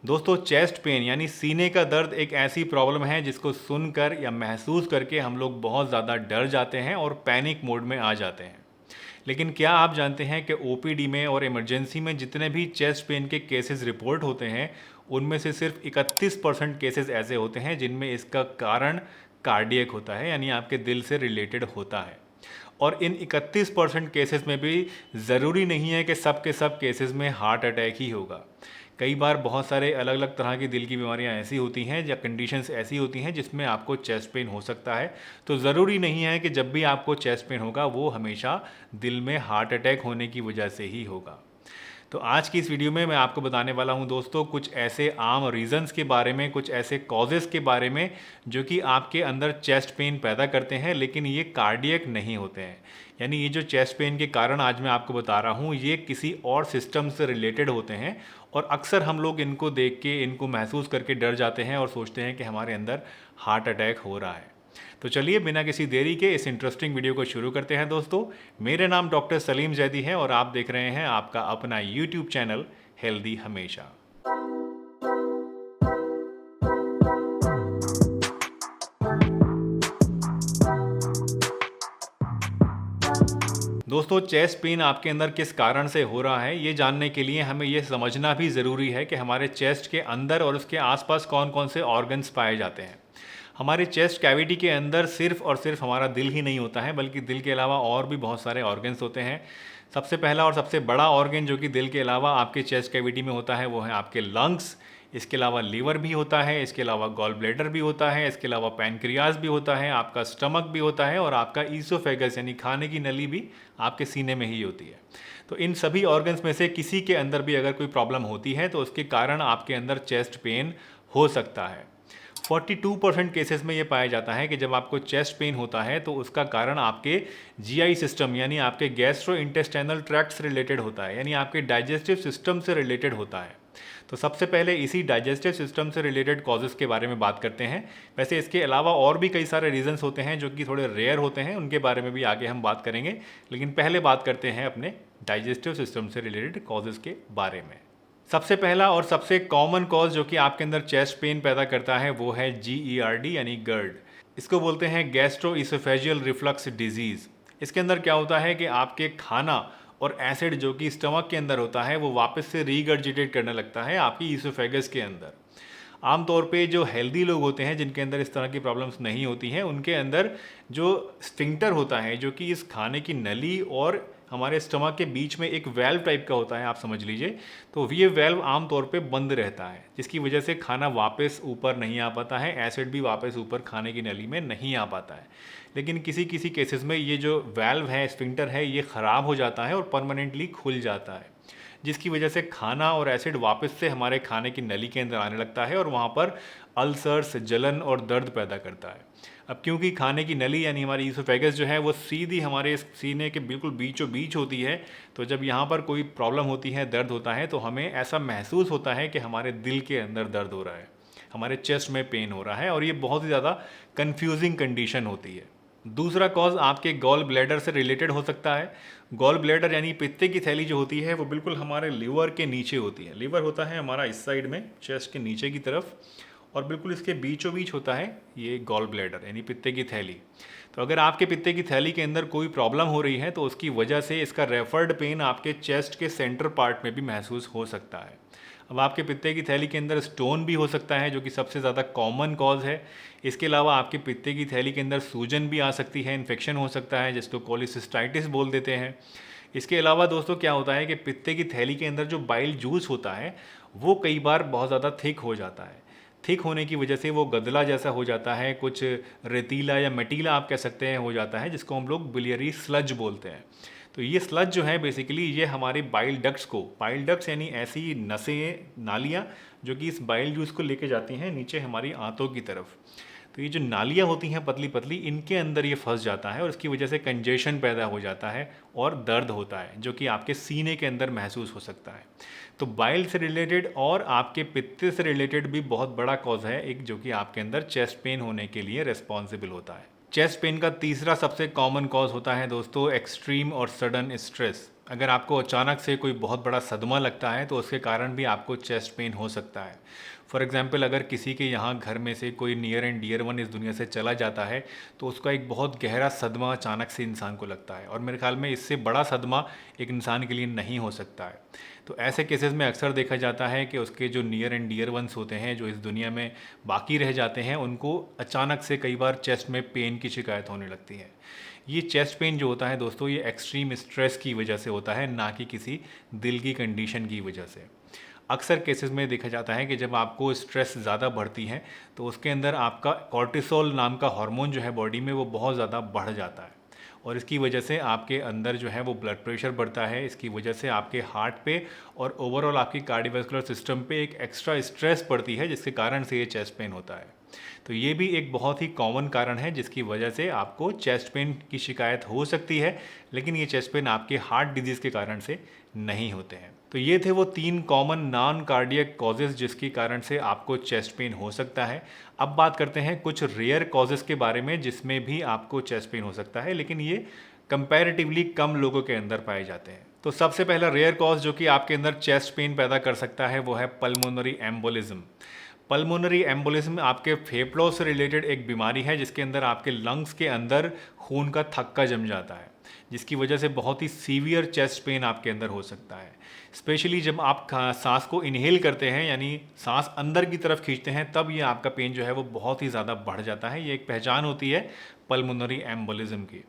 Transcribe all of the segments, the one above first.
दोस्तों chest pain यानी सीने का दर्द एक ऐसी प्रॉब्लम है जिसको सुनकर या महसूस करके हम लोग बहुत ज़्यादा डर जाते हैं और पैनिक मोड में आ जाते हैं। लेकिन क्या आप जानते हैं कि ओपीडी में और इमरजेंसी में जितने भी चेस्ट पेन के केसेस रिपोर्ट होते हैं उनमें से सिर्फ 31% केसेस ऐसे होते हैं जिनमें इसका कारण कार्डियक होता है, यानी आपके दिल से रिलेटेड होता है। और इन 31% केसेस में भी ज़रूरी नहीं है कि सब के सब केसेस में हार्ट अटैक ही होगा। कई बार बहुत सारे अलग अलग तरह की दिल की बीमारियां ऐसी होती हैं या कंडीशंस ऐसी होती हैं जिसमें आपको चेस्ट पेन हो सकता है। तो ज़रूरी नहीं है कि जब भी आपको चेस्ट पेन होगा वो हमेशा दिल में हार्ट अटैक होने की वजह से ही होगा। तो आज की इस वीडियो में मैं आपको बताने वाला हूं दोस्तों कुछ ऐसे आम रीज़न्स के बारे में, कुछ ऐसे कॉजेज़ के बारे में जो कि आपके अंदर चेस्ट पेन पैदा करते हैं लेकिन ये कार्डियक नहीं होते हैं। यानी ये जो चेस्ट पेन के कारण आज मैं आपको बता रहा हूँ ये किसी और सिस्टम से रिलेटेड होते हैं और अक्सर हम लोग इनको देख के, इनको महसूस करके डर जाते हैं और सोचते हैं कि हमारे अंदर हार्ट अटैक हो रहा है। तो चलिए बिना किसी देरी के इस इंटरेस्टिंग वीडियो को शुरू करते हैं दोस्तों। मेरे नाम डॉक्टर सलीम जैदी है और आप देख रहे हैं आपका अपना यूट्यूब चैनल हेल्दी हमेशा। दोस्तों चेस्ट पेन आपके अंदर किस कारण से हो रहा है ये जानने के लिए हमें ये समझना भी ज़रूरी है कि हमारे चेस्ट के अंदर और उसके आसपास कौन कौन से ऑर्गन्स पाए जाते हैं। हमारे चेस्ट कैविटी के अंदर सिर्फ और सिर्फ हमारा दिल ही नहीं होता है बल्कि दिल के अलावा और भी बहुत सारे ऑर्गन्स होते हैं। सबसे पहला और सबसे बड़ा ऑर्गन जो कि दिल के अलावा आपके चेस्ट कैविटी में होता है वो है आपके लंग्स। इसके अलावा लीवर भी होता है, इसके अलावा गॉल ब्लैडर भी होता है, इसके अलावा पैनक्रियाज भी होता है, आपका स्टमक भी होता है और आपका ईसोफेगस यानी खाने की नली भी आपके सीने में ही होती है। तो इन सभी ऑर्गन्स में से किसी के अंदर भी अगर कोई प्रॉब्लम होती है तो उसके कारण आपके अंदर चेस्ट पेन हो सकता है। 42% केसेस में ये पाया जाता है कि जब आपको चेस्ट पेन होता है तो उसका कारण आपके जीआई सिस्टम यानी आपके गैस्ट्रो इंटेस्टाइनल ट्रैक्ट से रिलेटेड होता है, यानी आपके डाइजेस्टिव सिस्टम से रिलेटेड होता है। तो सबसे पहले इसी डाइजेस्टिव सिस्टम से रिलेटेड कॉजेज़ के बारे में बात करते हैं। वैसे इसके अलावा और भी कई सारे रीजंस होते हैं जो कि थोड़े रेयर होते हैं, उनके बारे में भी आगे हम बात करेंगे, लेकिन पहले बात करते हैं अपने डाइजेस्टिव सिस्टम से रिलेटेड कॉजेज़ के बारे में। सबसे पहला और सबसे कॉमन कॉज जो कि आपके अंदर चेस्ट पेन पैदा करता है वो है GERD यानी गर्ड। इसको बोलते हैं गैस्ट्रो इसोफेजियल रिफ्लक्स डिजीज़। इसके अंदर क्या होता है कि आपके खाना और एसिड जो कि स्टमक के अंदर होता है वो वापस से रीगर्जिटेट करने लगता है आपकी ईसोफेगस के अंदर। आमतौर पे जो हेल्दी लोग होते हैं जिनके अंदर इस तरह की प्रॉब्लम्स नहीं होती हैं उनके अंदर जो स्फिंक्टर होता है जो कि इस खाने की नली और हमारे स्टमक के बीच में एक वेल्व टाइप का होता है, आप समझ लीजिए। तो ये वेल्व आमतौर पे बंद रहता है जिसकी वजह से खाना वापस ऊपर नहीं आ पाता है, एसिड भी वापस ऊपर खाने की नली में नहीं आ पाता है। लेकिन किसी किसी केसेस में ये जो वेल्व है, स्फिंक्टर है, ये ख़राब हो जाता है और परमानेंटली खुल जाता है जिसकी वजह से खाना और एसिड वापस से हमारे खाने की नली के अंदर आने लगता है और वहाँ पर अल्सर्स, जलन और दर्द पैदा करता है। अब क्योंकि खाने की नली यानी हमारी ईसोफेगस जो है वो सीधी हमारे सीने के बिल्कुल बीचों बीच होती है, तो जब यहाँ पर कोई प्रॉब्लम होती है, दर्द होता है, तो हमें ऐसा महसूस होता है कि हमारे दिल के अंदर दर्द हो रहा है, हमारे चेस्ट में पेन हो रहा है और ये बहुत ही ज़्यादा कन्फ्यूजिंग कंडीशन होती है। दूसरा कॉज आपके गॉल ब्लैडर से रिलेटेड हो सकता है। गॉल ब्लैडर यानी पित्ते की थैली जो होती है वो बिल्कुल हमारे लीवर के नीचे होती है। लीवर होता है हमारा इस साइड में चेस्ट के नीचे की तरफ और बिल्कुल इसके बीचों बीच होता है ये गॉल ब्लैडर यानी पित्ते की थैली। तो अगर आपके पित्ते की थैली के अंदर कोई प्रॉब्लम हो रही है तो उसकी वजह से इसका रेफर्ड पेन आपके चेस्ट के सेंटर पार्ट में भी महसूस हो सकता है। अब आपके पित्ते की थैली के अंदर स्टोन भी हो सकता है जो कि सबसे ज़्यादा कॉमन कॉज है। इसके अलावा आपके पित्ते की थैली के अंदर सूजन भी आ सकती है, इन्फेक्शन हो सकता है जिसको कोलिसिस्टाइटिस बोल देते हैं। इसके अलावा दोस्तों क्या होता है कि पित्ते की थैली के अंदर जो बाइल जूस होता है वो कई बार बहुत ज़्यादा थिक हो जाता है। थिक होने की वजह से वो गदला जैसा हो जाता है, कुछ रेतीला या मटीला आप कह सकते हैं हो जाता है, जिसको हम लोग बिलियरी स्लज बोलते हैं। तो ये स्लज जो है बेसिकली ये हमारे बाइल डक्ट्स को, बाइल डक्ट्स यानी ऐसी नसें, नालियाँ जो कि इस बाइल जूस को लेके जाती हैं नीचे हमारी आंतों की तरफ। तो ये जो नालियाँ होती हैं पतली पतली, इनके अंदर ये फंस जाता है और इसकी वजह से कंजेशन पैदा हो जाता है और दर्द होता है जो कि आपके सीने के अंदर महसूस हो सकता है। तो बाइल से रिलेटेड और आपके पित्ते से रिलेटेड भी बहुत बड़ा कॉज है एक, जो कि आपके अंदर चेस्ट पेन होने के लिए रिस्पॉन्सिबल होता है। चेस्ट पेन का तीसरा सबसे कॉमन कॉज होता है दोस्तों एक्सट्रीम और सडन स्ट्रेस। अगर आपको अचानक से कोई बहुत बड़ा सदमा लगता है तो उसके कारण भी आपको चेस्ट पेन हो सकता है। फॉर एग्ज़ाम्पल अगर किसी के यहाँ घर में से कोई नियर एंड डियर वन इस दुनिया से चला जाता है तो उसका एक बहुत गहरा सदमा अचानक से इंसान को लगता है, और मेरे ख्याल में इससे बड़ा सदमा एक इंसान के लिए नहीं हो सकता है। तो ऐसे केसेस में अक्सर देखा जाता है कि उसके जो नियर एंड डियर वंस होते हैं जो इस दुनिया में बाकी रह जाते हैं, उनको अचानक से कई बार चेस्ट में पेन की शिकायत होने लगती है। ये चेस्ट पेन जो होता है दोस्तों, ये एक्सट्रीम स्ट्रेस की वजह से होता है, ना कि किसी दिल की कंडीशन की वजह से। अक्सर केसेस में देखा जाता है कि जब आपको स्ट्रेस ज़्यादा बढ़ती है तो उसके अंदर आपका कॉर्टिसोल नाम का हार्मोन जो है बॉडी में वो बहुत ज़्यादा बढ़ जाता है, और इसकी वजह से आपके अंदर जो है वो ब्लड प्रेशर बढ़ता है। इसकी वजह से आपके हार्ट पे और ओवरऑल आपकी कार्डियोवैस्कुलर सिस्टम पे एक एक्स्ट्रा स्ट्रेस पड़ती है, जिसके कारण से ये चेस्ट पेन होता है। तो ये भी एक बहुत ही कॉमन कारण है जिसकी वजह से आपको चेस्ट पेन की शिकायत हो सकती है, लेकिन ये चेस्ट पेन आपके हार्ट डिजीज़ के कारण से नहीं होते हैं। तो ये थे वो 3 कॉमन नॉन कार्डियक कॉजेज़ जिसके कारण से आपको चेस्ट पेन हो सकता है। अब बात करते हैं कुछ रेयर कॉजेज़ के बारे में जिसमें भी आपको चेस्ट पेन हो सकता है, लेकिन ये कंपैरेटिवली कम लोगों के अंदर पाए जाते हैं। तो सबसे पहला रेयर कॉज जो कि आपके अंदर चेस्ट पेन पैदा कर सकता है वो है पल्मोनरी एम्बोलिज्म। पल्मोनरी एम्बोलिज्म आपके फेफड़ों से रिलेटेड एक बीमारी है जिसके अंदर आपके लंग्स के अंदर खून का थक्का जम जाता है, जिसकी वजह से बहुत ही सीवियर चेस्ट पेन आपके अंदर हो सकता है। स्पेशली जब आप सांस को इनहेल करते हैं, यानी सांस अंदर की तरफ खींचते हैं, तब ये आपका पेन जो है वो बहुत ही ज़्यादा बढ़ जाता है। ये एक पहचान होती है पल्मोनरी एम्बोलिज्म की।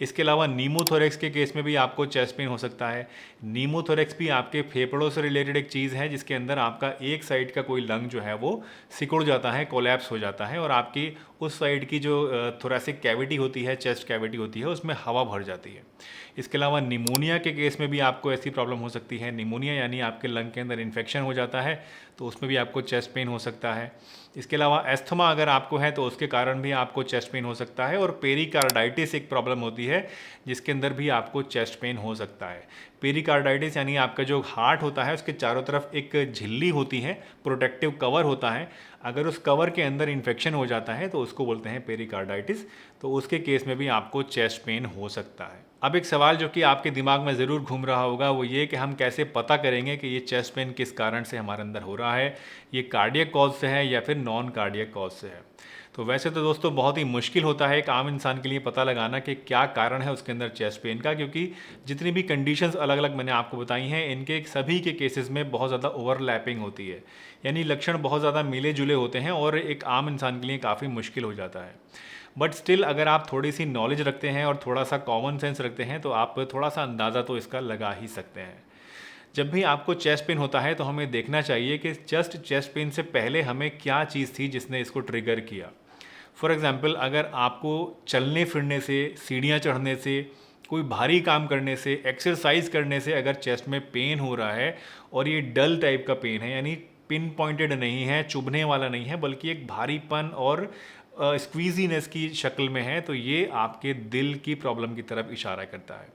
इसके अलावा नीमोथोरेक्स के केस में भी आपको चेस्ट पेन हो सकता है। नीमोथोरेक्स भी आपके फेफड़ों से रिलेटेड एक चीज़ है जिसके अंदर आपका एक साइड का कोई लंग जो है वो सिकुड़ जाता है, कोलैप्स हो जाता है, और आपकी उस साइड की जो थोरेसिक कैविटी होती है, चेस्ट कैविटी होती है, उसमें हवा भर जाती है। इसके अलावा निमोनिया के केस में भी आपको ऐसी प्रॉब्लम हो सकती है। निमोनिया यानी आपके लंग के अंदर इन्फेक्शन हो जाता है, तो उसमें भी आपको चेस्ट पेन हो सकता है। इसके अलावा एस्थमा अगर आपको है तो उसके कारण भी आपको चेस्ट पेन हो सकता है, और पेरिकार्डाइटिस एक प्रॉब्लम होती है जिसके अंदर भी आपको चेस्ट पेन हो सकता है। पेरिकार्डाइटिस यानी आपका जो हार्ट होता है उसके चारों तरफ एक झिल्ली होती है, प्रोटेक्टिव कवर होता है, अगर उस कवर के अंदर इन्फेक्शन हो जाता है तो उसको बोलते हैं पेरिकार्डाइटिस। तो उसके केस में भी आपको चेस्ट पेन हो सकता है। अब एक सवाल जो कि आपके दिमाग में ज़रूर घूम रहा होगा वो ये कि हम कैसे पता करेंगे कि ये चेस्ट पेन किस कारण से हमारे अंदर हो रहा है, ये कार्डियक कॉज से है या फिर नॉन कार्डियक कॉज से है। तो वैसे तो दोस्तों बहुत ही मुश्किल होता है एक आम इंसान के लिए पता लगाना कि क्या कारण है उसके अंदर चेस्ट पेन का, क्योंकि जितनी भी कंडीशंस अलग अलग मैंने आपको बताई हैं इनके सभी के केसेस में बहुत ज़्यादा ओवरलैपिंग होती है, यानी लक्षण बहुत ज़्यादा मिले जुले होते हैं और एक आम इंसान के लिए काफ़ी मुश्किल हो जाता है। बट स्टिल अगर आप थोड़ी सी नॉलेज रखते हैं और थोड़ा सा कॉमन सेंस रखते हैं तो आप थोड़ा सा अंदाज़ा तो इसका लगा ही सकते हैं। जब भी आपको चेस्ट पेन होता है तो हमें देखना चाहिए कि जस्ट चेस्ट पेन से पहले हमें क्या चीज़ थी जिसने इसको ट्रिगर किया। फॉर एग्ज़ाम्पल अगर आपको चलने फिरने से, सीढ़ियाँ चढ़ने से, कोई भारी काम करने से, एक्सरसाइज करने से अगर चेस्ट में पेन हो रहा है और ये डल टाइप का पेन है, यानी पिन पॉइंटेड नहीं है, चुभने वाला नहीं है, बल्कि एक भारीपन और स्क्वीजीनेस की शक्ल में है, तो ये आपके दिल की प्रॉब्लम की तरफ इशारा करता है।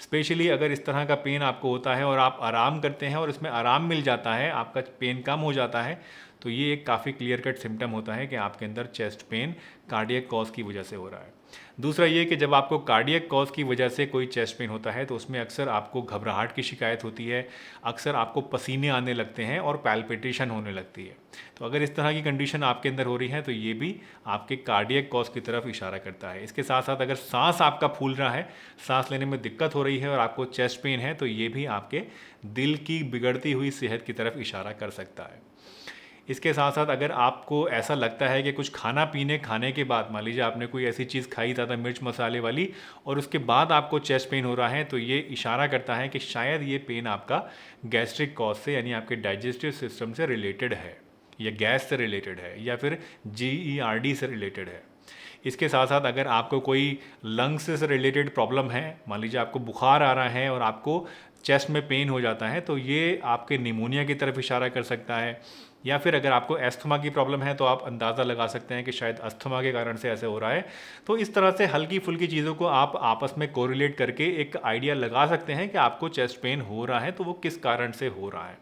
स्पेशली अगर इस तरह का पेन आपको होता है और आप आराम करते हैं और इसमें आराम मिल जाता है, आपका पेन कम हो जाता है, तो ये एक काफ़ी क्लियर कट सिम्टम होता है कि आपके अंदर चेस्ट पेन कार्डियक कॉज की वजह से हो रहा है। दूसरा ये कि जब आपको कार्डियक कॉज की वजह से कोई चेस्ट पेन होता है तो उसमें अक्सर आपको घबराहट की शिकायत होती है, अक्सर आपको पसीने आने लगते हैं और पैल्पिटेशन होने लगती है। तो अगर इस तरह की कंडीशन आपके अंदर हो रही है तो ये भी आपके कार्डियक कॉज की तरफ इशारा करता है। इसके साथ साथ अगर सांस आपका फूल रहा है, सांस लेने में दिक्कत हो रही है और आपको चेस्ट पेन है, तो ये भी आपके दिल की बिगड़ती हुई सेहत की तरफ इशारा कर सकता है। इसके साथ साथ अगर आपको ऐसा लगता है कि कुछ खाने के बाद, मान लीजिए आपने कोई ऐसी चीज़ खाई ज़्यादा मिर्च मसाले वाली और उसके बाद आपको चेस्ट पेन हो रहा है, तो ये इशारा करता है कि शायद ये पेन आपका गैस्ट्रिक कॉज से यानी आपके डाइजेस्टिव सिस्टम से रिलेटेड है, या गैस से रिलेटेड है, या फिर GERD से रिलेटेड है। इसके साथ साथ अगर आपको कोई लंग्स से रिलेटेड प्रॉब्लम है, मान लीजिए आपको बुखार आ रहा है और आपको चेस्ट में पेन हो जाता है, तो ये आपके निमोनिया की तरफ इशारा कर सकता है। या फिर अगर आपको एस्थमा की प्रॉब्लम है तो आप अंदाज़ा लगा सकते हैं कि शायद अस्थमा के कारण से ऐसे हो रहा है। तो इस तरह से हल्की फुल्की चीज़ों को आप आपस में कोरिलेट करके एक आइडिया लगा सकते हैं कि आपको चेस्ट पेन हो रहा है तो वो किस कारण से हो रहा है।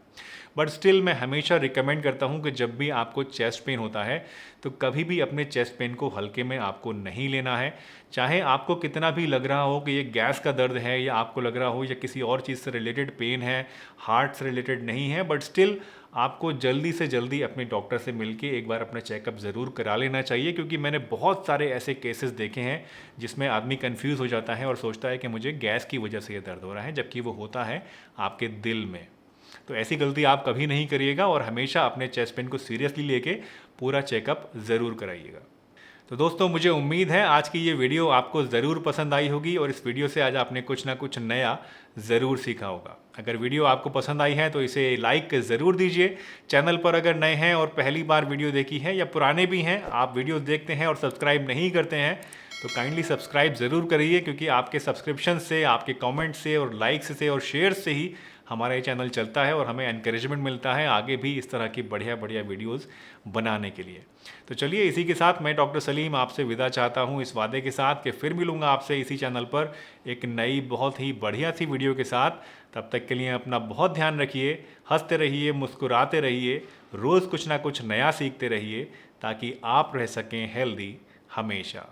बट स्टिल मैं हमेशा रिकमेंड करता हूँ कि जब भी आपको चेस्ट पेन होता है तो कभी भी अपने चेस्ट पेन को हल्के में आपको नहीं लेना है। चाहे आपको कितना भी लग रहा हो कि ये गैस का दर्द है, या आपको लग रहा हो या किसी और चीज़ से रिलेटेड पेन है, हार्ट से रिलेटेड नहीं है, बट स्टिल आपको जल्दी से जल्दी अपने डॉक्टर से मिलके एक बार अपना चेकअप ज़रूर करा लेना चाहिए। क्योंकि मैंने बहुत सारे ऐसे केसेस देखे हैं जिसमें आदमी कंफ्यूज हो जाता है और सोचता है कि मुझे गैस की वजह से ये दर्द हो रहा है, जबकि वो होता है आपके दिल में। तो ऐसी गलती आप कभी नहीं करिएगा और हमेशा अपने चेस्ट पेन को सीरियसली लेके पूरा चेकअप ज़रूर कराइएगा। तो दोस्तों, मुझे उम्मीद है आज की ये वीडियो आपको ज़रूर पसंद आई होगी और इस वीडियो से आज आपने कुछ ना कुछ नया ज़रूर सीखा होगा। अगर वीडियो आपको पसंद आई है तो इसे लाइक ज़रूर दीजिए। चैनल पर अगर नए हैं और पहली बार वीडियो देखी है, या पुराने भी हैं, आप वीडियो देखते हैं और सब्सक्राइब नहीं करते हैं, तो काइंडली सब्सक्राइब ज़रूर करिए। क्योंकि आपके सब्सक्रिप्शन से, आपके कमेंट से और लाइक्स से और शेयर्स से ही हमारा ये चैनल चलता है और हमें एनकरेजमेंट मिलता है आगे भी इस तरह की बढ़िया बढ़िया वीडियोस बनाने के लिए। तो चलिए, इसी के साथ मैं डॉक्टर सलीम आपसे विदा चाहता हूँ, इस वादे के साथ कि फिर मिलूँगा आपसे इसी चैनल पर एक नई बहुत ही बढ़िया सी वीडियो के साथ। तब तक के लिए अपना बहुत ध्यान रखिए, हंसते रहिए, मुस्कुराते रहिए, रोज़ कुछ ना कुछ नया सीखते रहिए, ताकि आप रह सकें हेल्दी हमेशा।